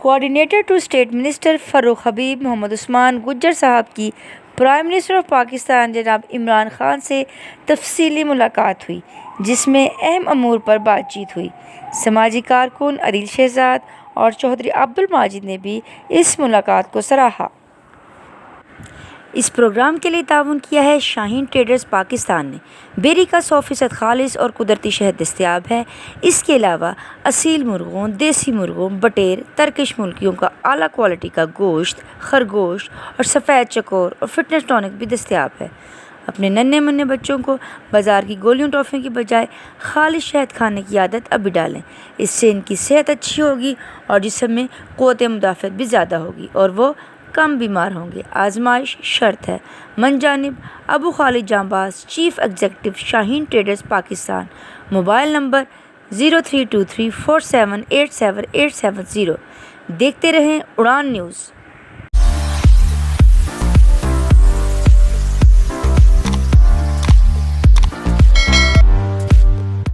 Coordinator to state minister فروخ حبیب محمد عثمان گجر صاحب کی prime minister of Pakistan جناب عمران خان سے تفصیلی ملاقات ہوئی، جس میں اہم امور پر بات چیت ہوئی۔ سماجی کارکن عدیل شہزاد اور چودھری عبدالماجد نے بھی اس ملاقات کو سراہا۔ اس پروگرام کے لیے تعاون کیا ہے شاہین ٹریڈرز پاکستان نے۔ بیری کا 100% خالص اور قدرتی شہد دستیاب ہے۔ اس کے علاوہ اصیل مرغوں، دیسی مرغوں، بٹیر، ترکش مرغیوں کا اعلیٰ کوالٹی کا گوشت، خرگوش اور سفید چکور اور فٹنس ٹونک بھی دستیاب ہے۔ اپنے ننھے منھے بچوں کو بازار کی گولیوں ٹافیوں کی بجائے خالص شہد کھانے کی عادت ابھی ڈالیں۔ اس سے ان کی صحت اچھی ہوگی اور جسم میں قوت مدافعت بھی زیادہ ہوگی اور وہ کم بیمار ہوں گے۔ آزمائش شرط ہے۔ من جانب Abu Khalid Janbaz, chief executive, Shaheen traders Pakistan. Mobile number 032347878770۔ دیکھتے رہیں اڑان نیوز۔